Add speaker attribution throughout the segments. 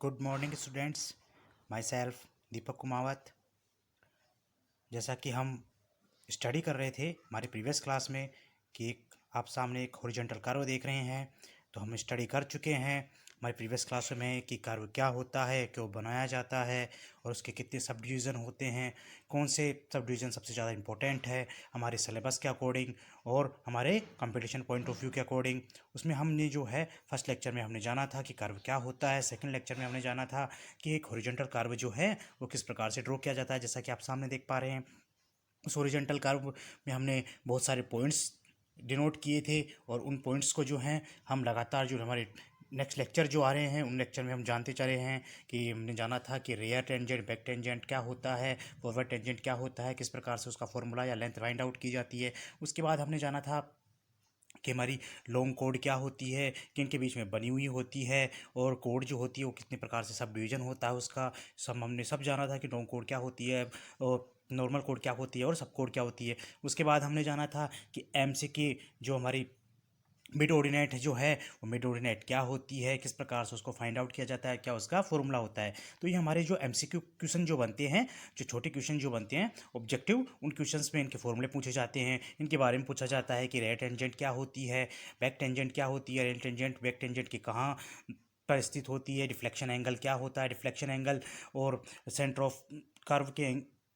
Speaker 1: Good morning students, myself Deepak Kumawat. जैसा कि हम स्टडी कर रहे थे हमारे प्रीवियस क्लास में कि आप सामने एक हॉरिजॉन्टल कर्व देख रहे हैं, तो हम स्टडी कर चुके हैं हमारे प्रीवियस क्लास में कि कर्व क्या होता है, क्यों बनाया जाता है और उसके कितने सब डिवीज़न होते हैं, कौन से सब डिवीज़न सबसे ज़्यादा इंपॉर्टेंट है हमारे सिलेबस के अकॉर्डिंग और हमारे कंपटीशन पॉइंट ऑफ व्यू के अकॉर्डिंग। उसमें हमने जो है फर्स्ट लेक्चर में हमने जाना था कि कर्व क्या होता है, सेकंड लेक्चर में हमने जाना था कि एक हॉरिजॉन्टल कर्व जो है वो किस प्रकार से ड्रॉ किया जाता है। जैसा कि आप सामने देख पा रहे हैं, उस हॉरिजॉन्टल कर्व में हमने बहुत सारे पॉइंट्स डिनोट किए थे और उन पॉइंट्स को जो हैं हम लगातार जो हमारे नेक्स्ट लेक्चर जो आ रहे हैं उन लेक्चर में हम जानते चले हैं कि हमने जाना था कि रेयर टेंजेंट, बैक टेंजेंट क्या होता है, फॉरवर्ड टेंजेंट क्या होता है, किस प्रकार से उसका फॉर्मूला या लेंथ फाइंड आउट की जाती है। उसके बाद हमने जाना था कि हमारी लॉन्ग कोड क्या होती है, किन के बीच में बनी हुई होती है और कोड जो होती है वो कितने प्रकार से सब डिवीज़न होता है उसका सब हमने सब जाना था कि लॉन्ग कोड क्या होती है और नॉर्मल कोड क्या होती है और सब कोड क्या होती है। उसके बाद हमने जाना था कि एमसीक्यू जो हमारी मिड ऑर्डिनेट जो है वो मिड ऑर्डिनेट क्या होती है, किस प्रकार से उसको फाइंड आउट किया जाता है, क्या उसका फॉर्मूला होता है। तो ये हमारे जो एमसीक्यू क्वेश्चन जो बनते हैं, जो छोटे क्वेश्चन जो बनते हैं ऑब्जेक्टिव, उन क्वेश्चंस में इनके फॉर्मूले पूछे जाते हैं, इनके बारे में पूछा जाता है कि रेयर टेंजेंट क्या होती है, बैक टेंजेंट क्या होती है, रेयर टेंजेंट बैक टेंजेंट की कहाँ पर स्थित होती है, डिफ्लेक्शन एंगल क्या होता है, डिफ्लेक्शन एंगल और सेंटर ऑफ कर्व के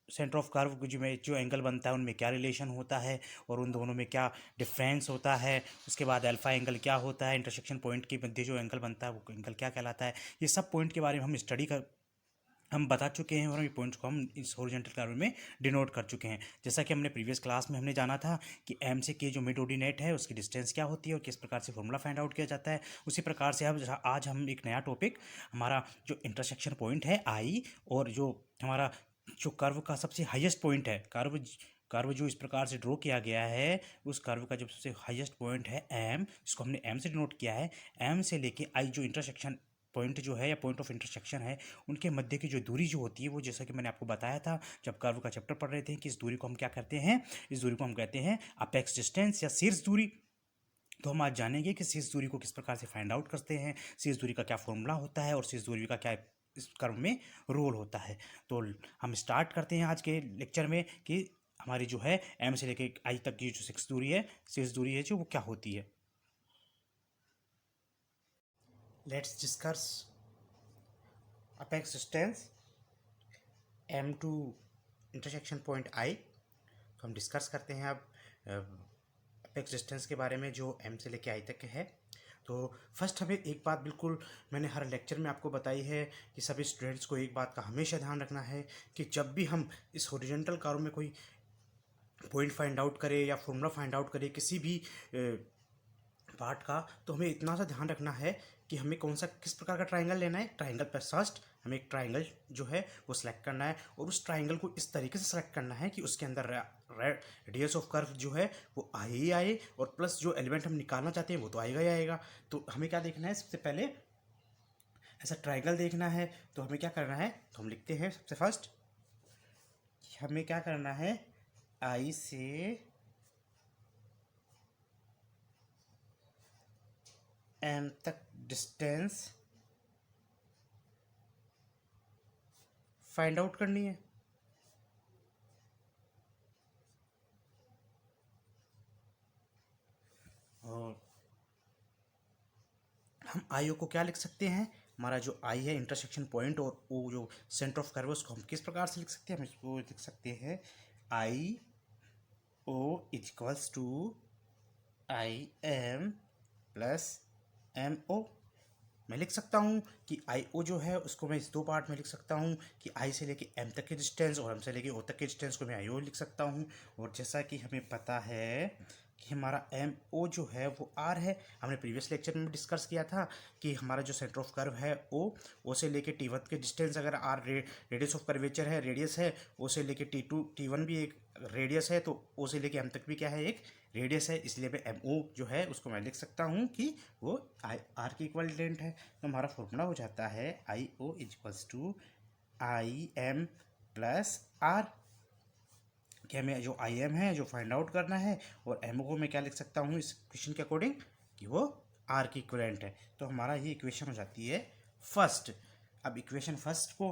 Speaker 1: सेंटर ऑफ कर्व जो एंगल बनता है उनमें क्या रिलेशन होता है और उन दोनों में क्या डिफरेंस होता है। उसके बाद अल्फा एंगल क्या होता है, इंटरसेक्शन पॉइंट के मध्य जो एंगल बनता है वो एंगल क्या कहलाता है। ये सब पॉइंट के बारे में हम स्टडी कर हम बता चुके हैं और ये पॉइंट्स को हम इस हॉरिजॉन्टल कर्व में डिनोट कर चुके हैं। जैसा कि हमने प्रीवियस क्लास में हमने जाना था कि एम से के जो मिड ऑर्डिनेट है उसकी डिस्टेंस क्या होती है और किस प्रकार से फॉर्मूला फाइंड आउट किया जाता है। उसी प्रकार से हम आज हम एक नया टॉपिक, हमारा जो इंटरसेक्शन पॉइंट है आई और जो हमारा जो कर्व का सबसे हाईएस्ट पॉइंट है, कर्व जो इस प्रकार से ड्रॉ किया गया है उस कर्व का जो सबसे हाईएस्ट पॉइंट है एम, जिसको हमने एम से डिनोट किया है, एम से लेके आई जो इंटरसेक्शन पॉइंट जो है या पॉइंट ऑफ इंटरसेक्शन है, उनके मध्य की जो दूरी जो होती है वो, जैसा कि मैंने आपको बताया था जब कर्व का चैप्टर पढ़ रहे थे, कि इस दूरी को हम क्या कहते हैं, इस दूरी को हम कहते हैं अपेक्स डिस्टेंस या शीर्ष दूरी। तो हम आज जानेंगे कि शीर्ष दूरी को किस प्रकार से फाइंड आउट करते हैं, शीर्ष दूरी का क्या फॉर्मूला होता है और शीर्ष दूरी का क्या इस कर्व में रोल होता है। तो हम स्टार्ट करते हैं आज के लेक्चर में कि हमारी जो है एम से लेके आई तक की जो शीर्ष दूरी है, शीर्ष दूरी है जो वो क्या होती है। Let's discuss apex distance M to intersection point I. तो हम डिस्कस करते हैं अब अपेक्स डिस्टेंस के बारे में जो एम से लेके आई तक है। तो फर्स्ट हमें एक बात बिल्कुल मैंने हर लेक्चर में आपको बताई है कि सभी स्टूडेंट्स को एक बात का हमेशा ध्यान रखना है कि जब भी हम इस हॉरिजॉन्टल कर्व में कोई पॉइंट फाइंड आउट करें या फॉर्मूला फाइंड आउट करें किसी भी पार्ट का, तो हमें इतना सा ध्यान रखना है कि हमें कौन सा किस प्रकार का ट्राइंगल लेना है। ट्राइंगल पर फर्स्ट हमें एक ट्राइंगल जो है वो सिलेक्ट करना है और उस ट्राइंगल को इस तरीके से सिलेक्ट करना है कि उसके अंदर रेडियस ऑफ कर्व जो है वो आए ही आए और प्लस जो एलिमेंट हम निकालना चाहते हैं वो तो आएगा ही आएगा। तो हमें क्या देखना है, सबसे पहले ऐसा ट्राइंगल देखना है। तो हमें क्या करना है, तो हम लिखते हैं सबसे फर्स्ट हमें क्या करना है, आई से एम तक डिस्टेंस फाइंड आउट करनी है। और हम आई को क्या लिख सकते हैं, हमारा जो आई है इंटरसेक्शन पॉइंट और वो जो सेंटर ऑफ कर्व उसको हम किस प्रकार से लिख सकते हैं, हम इसको लिख सकते हैं I O equals to I M plus M O. मैं लिख सकता हूँ कि आई ओ जो है उसको मैं इस दो पार्ट में लिख सकता हूँ कि आई से लेके एम तक के डिस्टेंस और एम से लेके ओ तक के डिस्टेंस को मैं आई ओ लिख सकता हूँ। और जैसा कि हमें पता है कि हमारा एम ओ जो है वो आर है, हमने प्रीवियस लेक्चर में डिस्कस किया था कि हमारा जो सेंटर ऑफ कर्व है ओ से लेके टी वन के डिस्टेंस, अगर आर रेडियस ऑफ कर्वेचर है, रेडियस है, ओ से लेके टी टू टी वन भी एक रेडियस है, तो ओ से लेके एम तक भी क्या है, एक रेडियस है। इसलिए मैं एम ओ जो है उसको मैं लिख सकता हूँ कि वो आई आर की इक्वलेंट है। तो हमारा फॉर्मूला हो जाता है I O equals to I M plus R, कि हमें जो आई एम है जो फाइंड आउट करना है और एम को मैं क्या लिख सकता हूँ इस क्वेश्चन के अकॉर्डिंग कि वो आर की इक्वलेंट है। तो हमारा ये इक्वेशन हो जाती है फर्स्ट। अब इक्वेशन फर्स्ट को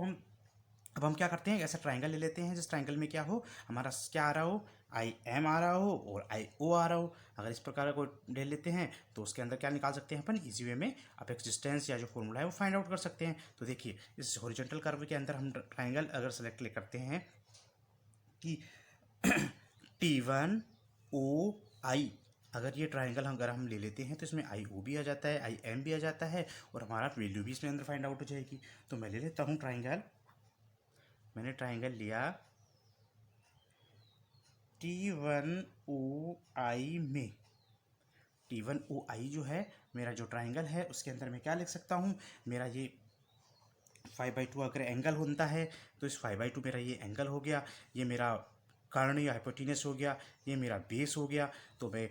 Speaker 1: हम क्या करते हैं, ऐसा ट्राइंगल ले लेते हैं जिस ट्राइंगल में क्या हो, हमारा क्या आ रहा हो, आई एम आ रहा हो और आई ओ आ रहा हो। अगर इस प्रकार को ले लेते हैं तो उसके अंदर क्या निकाल सकते हैं अपन इजी वे में अपेक्स डिस्टेंस या जो फॉर्मूला है वो फाइंड आउट कर सकते हैं। तो देखिए इस हॉरिजॉन्टल कर्व के अंदर हम ट्राइंगल अगर सेलेक्ट ले करते हैं कि T1 O I, अगर ये ट्राइंगल अगर हम ले लेते हैं तो इसमें आई ओ भी आ जाता है, आई एम भी आ जाता है और हमारा वैल्यू भी इसमें अंदर फाइंड आउट हो जाएगी। तो मैं ले लेता हूँ ट्राइंगल, मैंने ट्राइंगल लिया T1OI में। T1OI जो है मेरा जो ट्राइंगल है उसके अंदर मैं क्या लिख सकता हूँ, मेरा ये 5/2 अगर एंगल होता है तो इस 5/2 मेरा ये एंगल हो गया, ये मेरा कर्ण या हाइपोटेनस हो गया, ये मेरा बेस हो गया। तो मैं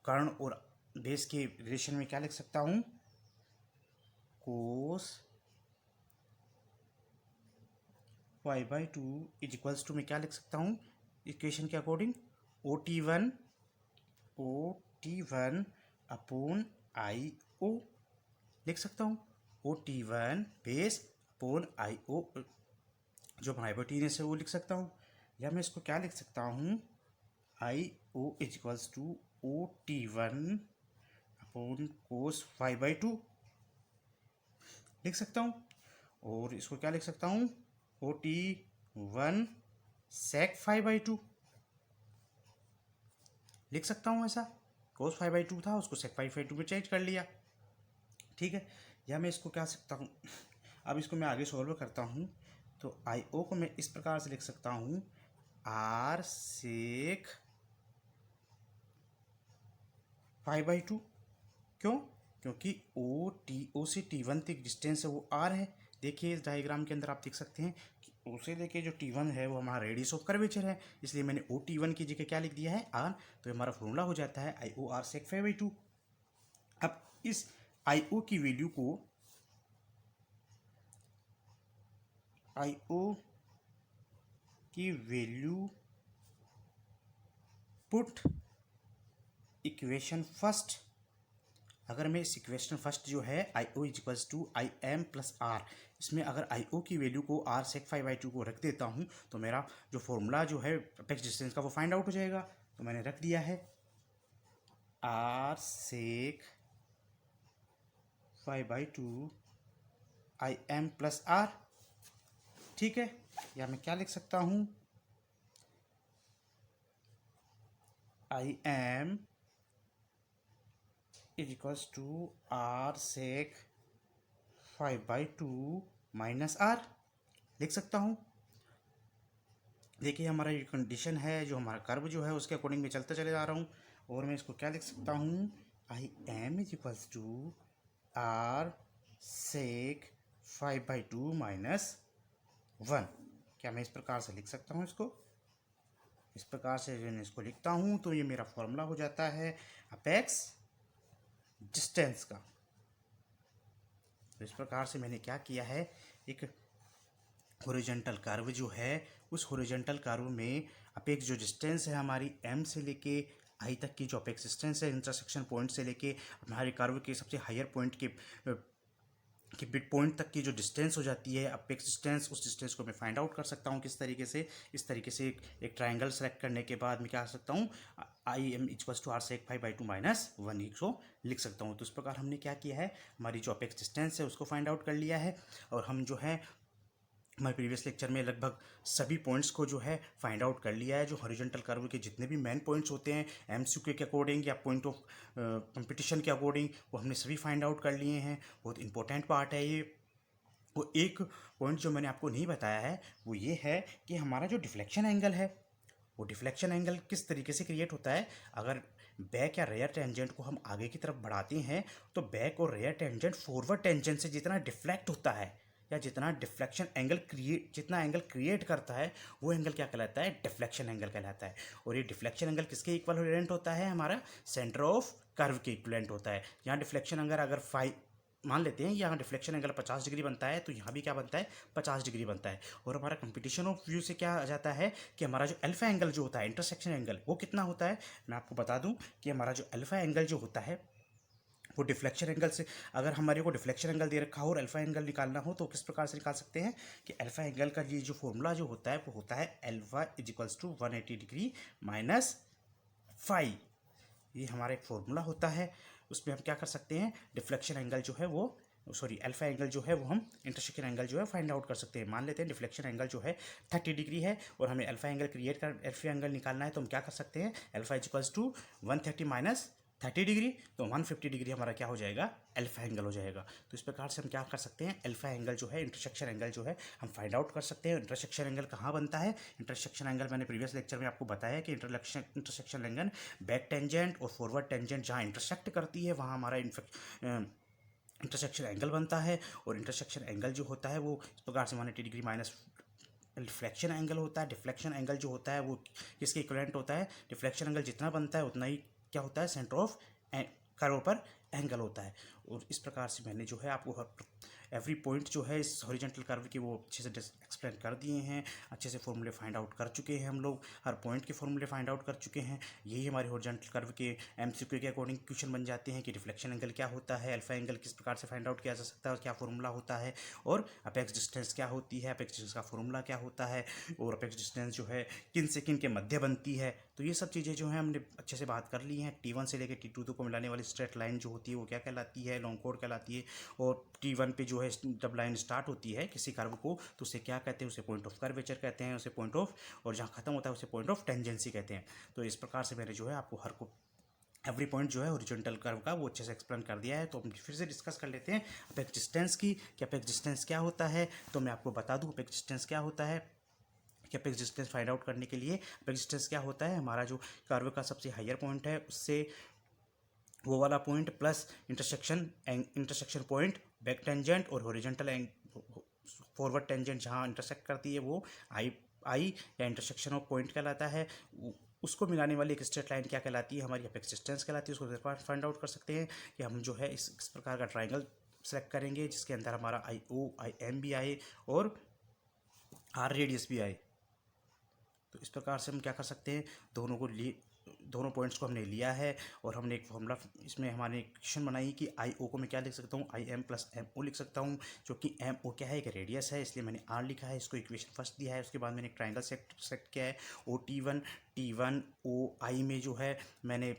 Speaker 1: कर्ण और बेस के रिलेशन में क्या लिख सकता हूँ, कोस 5/2 इज इक्वल्स टू मैं क्या लिख सकता हूँ इक्वेशन के according, O T one upon I O लिख सकता हूँ। OT1 बेस अपॉन आई ओ जो हाइपोटेनस है वो लिख सकता हूँ, या मैं इसको क्या लिख सकता हूँ, I O is equals to OT1 upon cos 5/2 लिख सकता हूँ। और इसको क्या लिख सकता हूँ, OT1 sec 5/2 लिख सकता हूँ। ऐसा कोस 5/2 था उसको sec 5/2 में चेंज कर लिया, ठीक है। या मैं इसको क्या सकता हूँ, अब इसको मैं आगे सॉल्व करता हूँ तो आई ओ को मैं इस प्रकार से लिख सकता हूँ, R sec 5/2। क्यों, क्योंकि O से T1 तक डिस्टेंस है वो R है। देखिए इस डायग्राम के अंदर आप देख सकते हैं कि O से लेके जो T1 है वो हमारा रेडियस ऑफ कर्वेचर है, इसलिए मैंने OT1 की जगह क्या लिख दिया है, R। तो हमारा फॉर्मूला हो जाता है IOR sec 5/2। अब इस IO की वैल्यू को पुट इक्वेशन फर्स्ट, अगर मैं इस इक्वेशन फर्स्ट जो है I O is equals to I M plus R, इसमें अगर आई ओ की वैल्यू को R sec 5/2 को रख देता हूँ तो मेरा जो फॉर्मूला जो है अपेक्स डिस्टेंस का वो फाइंड आउट हो जाएगा। तो मैंने रख दिया है R sec 5/2 I M plus R, ठीक है। या मैं क्या लिख सकता हूँ, I M is equals to R sec 5/2 minus R लिख सकता हूँ। देखिए हमारा ये कंडीशन है, जो हमारा कर्व जो है उसके अकॉर्डिंग मैं चलते चले जा रहा हूँ। और मैं इसको क्या लिख सकता हूँ, I M is equals to R sec 5/2 minus 1। क्या मैं इस प्रकार से लिख सकता हूँ इसको, इस प्रकार से मैं इसको लिखता हूँ तो ये मेरा फॉर्मूला हो जाता है अपेक्स डिस्टेंस का। तो इस प्रकार से मैंने क्या किया है, एक हॉरिजॉन्टल कर्व जो है उस हॉरिजॉन्टल कर्व में अपेक्स जो डिस्टेंस है हमारी एम से लेके आई तक की जो अपेक्स डिस्टेंस है इंटरसेक्शन पॉइंट से लेके हमारे कर्व के सबसे हायर पॉइंट के मिड पॉइंट तक की जो डिस्टेंस हो जाती है अपेक्स डिस्टेंस, उस डिस्टेंस को मैं फाइंड आउट कर सकता हूँ किस तरीके से, इस तरीके से एक ट्राइंगल सेलेक्ट करने के बाद मैं क्या कर सकता हूँ, I M equals to R sec 5/2 minus 1 को लिख सकता हूँ। तो इस प्रकार हमने क्या किया है, हमारी जो अपेक्स डिस्टेंस है उसको फाइंड आउट कर लिया है। और हम जो है हमारे प्रीवियस लेक्चर में लगभग सभी पॉइंट्स को जो है फाइंड आउट कर लिया है। जो हॉरिजॉन्टल कर्व के जितने भी मेन पॉइंट्स होते हैं एमसीक्यू के अकॉर्डिंग या पॉइंट ऑफ कंपटीशन के अकॉर्डिंग वो हमने सभी फाइंड आउट कर लिए हैं। बहुत इंपॉर्टेंट पार्ट है ये। वो एक पॉइंट जो मैंने आपको नहीं बताया है वो ये है कि हमारा जो डिफ्लेक्शन एंगल है वो डिफ्लेक्शन एंगल किस तरीके से क्रिएट होता है। अगर बैक या रेयर टेंजेंट को हम आगे की तरफ बढ़ाते हैं तो बैक और रेयर टेंजेंट फॉरवर्ड टेंजेंट से जितना डिफ्लेक्ट होता है या जितना डिफ्लेक्शन एंगल जितना एंगल क्रिएट करता है वो एंगल क्या कहलाता है, डिफ्लेक्शन एंगल कहलाता है। और ये डिफ्लेक्शन एंगल किसके इक्वलेंट होता है, हमारा सेंटर ऑफ कर्व के इक्वलेंट होता है। यहाँ डिफ्लेक्शन एंगल अगर 5 मान लेते हैं, यहाँ डिफ्लेक्शन एंगल 50 डिग्री बनता है तो यहाँ भी क्या बनता है 50 डिग्री बनता है। और हमारा कंपटीशन ऑफ व्यू से क्या आ जाता है कि हमारा जो अल्फा एंगल जो होता है इंटरसेक्शन एंगल वो कितना होता है। मैं आपको बता दूं कि हमारा जो अल्फा एंगल जो होता है वो डिफ्लेक्शन एंगल से, अगर हमारे को डिफ्लेक्शन एंगल दे रखा हो और अल्फा एंगल निकालना हो तो किस प्रकार से निकाल सकते हैं कि अल्फा एंगल का ये जो फॉर्मूला जो होता है वो होता है alpha is equals to 180 degree minus phi. ये हमारा एक फॉर्मूला होता है। उसमें हम क्या कर सकते हैं, डिफ्लेक्शन एंगल जो है वो, सॉरी अल्फा एंगल जो है वो हम इंटरसेक्शन एंगल जो है फाइंड आउट कर सकते हैं। मान लेते हैं डिफ्लेक्शन एंगल जो है 30 डिग्री है और हमें अल्फा एंगल निकालना है, तो हम क्या कर सकते हैं, alpha is equals to 130 minus 30 degree, तो 150 डिग्री हमारा क्या हो जाएगा, अल्फा एंगल हो जाएगा। तो इस प्रकार से हम क्या कर सकते हैं, अल्फा एंगल जो है, इंटरसेक्शन एंगल जो है हम फाइंड आउट कर सकते हैं। इंटरसेक्शन एंगल कहाँ बनता है, इंटरसेक्शन एंगल मैंने प्रीवियस लेक्चर में आपको बताया कि इंटरसेक्शन एंगल बैक टेंजेंट और फॉरवर्ड टेंजेंट जहाँ इंटरसेक्ट करती है वहाँ हमारा इंटरसेक्शन एंगल बनता है। और इंटरसेक्शन एंगल जो होता है वो इस प्रकार से 180 डिग्री माइनस डिफ्लेक्शन एंगल होता है। डिफ्लेक्शन एंगल जो होता है वो किसके इक्विवेलेंट होता है, डिफ्लेक्शन एंगल जितना बनता है उतना ही क्या होता है, सेंटर ऑफ कर्व पर एंगल होता है। और इस प्रकार से मैंने जो है आपको एवरी पॉइंट जो है इस हॉरिजॉन्टल कर्व की वो अच्छे से एक्सप्लेन कर दिए हैं, अच्छे से फॉर्मूले फाइंड आउट कर चुके हैं हम लोग, हर पॉइंट के फॉर्मूले फाइंड आउट कर चुके हैं। यही हमारे हॉरिजॉन्टल कर्व के एमसीक्यू के अकॉर्डिंग क्वेश्चन बन जाते हैं कि रिफ्लेक्शन एंगल क्या होता है, अल्फा एंगल किस प्रकार से फाइंड आउट किया जा सकता है और क्या फॉर्मूला होता है, और अपेक्स डिस्टेंस क्या होती है, अपेक्स डिस्टेंस का फॉर्मूला क्या होता है, और अपेक्स डिस्टेंस जो है किन से किन के मध्य बनती है। तो ये सब चीज़ें जो हैं हमने अच्छे से बात कर ली हैं। T1 से लेकर T2 को मिलाने वाली स्ट्रेट लाइन जो होती है वो क्या कहलाती है, लॉन्ग कोड कहलाती है। और T1 पे जो है जब लाइन स्टार्ट होती है किसी कर्व को तो उसे क्या कहते हैं, उसे पॉइंट ऑफ कर्वेचर कहते हैं, उसे पॉइंट ऑफ, और जहाँ खत्म होता है उसे पॉइंट ऑफ टेंजेंसी कहते हैं। तो इस प्रकार से मैंने जो है आपको हर को एवरी पॉइंट जो है हॉरिजॉन्टल कर्व का वो अच्छे से एक्सप्लेन कर दिया है। तो हम फिर से डिस्कस कर लेते हैं अपेक्स डिस्टेंस की, कि अपेक्स डिस्टेंस क्या होता है। तो मैं आपको बता दूं अपेक्स डिस्टेंस क्या होता है, कि अपेक्स डिस्टेंस फाइंड आउट करने के लिए अपेक्स डिस्टेंस क्या होता है, हमारा जो कर्व का सबसे हायर पॉइंट है उससे वो वाला point plus intersection point back tangent और हॉरिजॉन्टल फॉरवर्ड टेंजेंट जहाँ इंटरसेक्ट करती है वो आई या इंटरसेक्शन ऑफ पॉइंट कहलाता है। उसको मिलाने वाली एक स्ट्रेट लाइन क्या कहलाती है, हमारी अपेक्स डिस्टेंस कहलाती है। उसको फाइंड आउट कर सकते हैं कि हम जो है इस प्रकार का ट्राइंगल सेलेक्ट करेंगे जिसके अंदर हमारा IM भी आए और R रेडियस भी आए। तो इस प्रकार से हम क्या कर सकते हैं, दोनों पॉइंट्स को हमने लिया है और हमने एक फॉर्मूला इसमें हमारे इक्वेशन बनाई कि IO को मैं क्या लिख सकता हूँ, IM प्लस MO लिख सकता हूँ, जो कि MO क्या है, एक रेडियस है, इसलिए मैंने R लिखा है, इसको इक्वेशन फर्स्ट दिया है। उसके बाद मैंने एक ट्राइंगल सेलेक्ट किया है T1 OI में जो है मैंने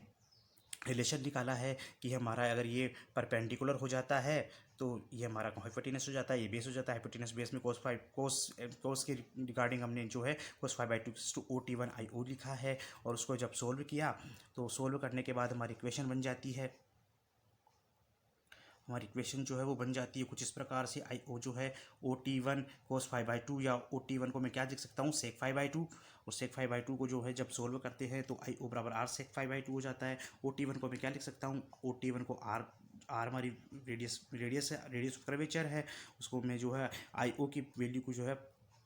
Speaker 1: रिलेशन निकाला है कि हमारा अगर ये परपेंडिकुलर हो जाता है तो ये हमारा हाइपोटेनस हो जाता है, ये बेस हो जाता है। हाइपोटेनस बेस में कोस के रिगार्डिंग हमने जो है cos 5/2 टू OT1IO लिखा है। और उसको जब सोल्व किया तो सोल्व करने के बाद हमारी इक्वेशन बन जाती है, हमारी इक्वेशन जो है वो बन जाती है कुछ इस प्रकार से। IO जो है OT1 cos 5/2 या OT1 को मैं क्या लिख सकता हूँ, sec 5/2, और sec 5/2 को जो है जब सोल्व करते हैं तो IO बराबर R sec 5/2 हो जाता है। OT1 को मैं क्या लिख सकता हूँ, OT1 को R हमारी रेडियस कर्वेचर है, उसको मैं जो है IO की वैल्यू को जो है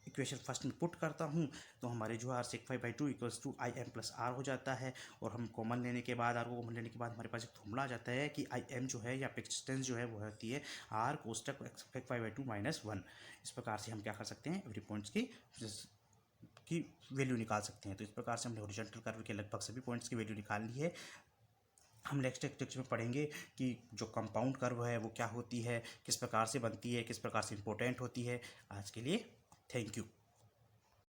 Speaker 1: इक्वेशन फर्स्ट में पुट करता हूँ तो हमारे जो है sec 5/2 equals to IM plus R हो जाता है। और हम कॉमन लेने के बाद, R को कॉमन लेने के बाद हमारे पास एक फॉर्मूला आ जाता है कि IM जो है या अपेक्स डिस्टेंस जो है वो होती है R कोष्टक sec 5/2 माइनस 1। इस प्रकार से हम क्या कर सकते हैं, एवरी पॉइंट्स की वैल्यू निकाल सकते हैं। तो इस प्रकार से हमने हॉरिजॉन्टल कर्व के लगभग सभी पॉइंट्स की वैल्यू निकाल ली है। हम नेक्स्ट लेक्चर में पढ़ेंगे कि जो कंपाउंड कर्व है वो क्या होती है, किस प्रकार से बनती है, किस प्रकार से इंपॉर्टेंट होती है। आज के लिए थैंक यू।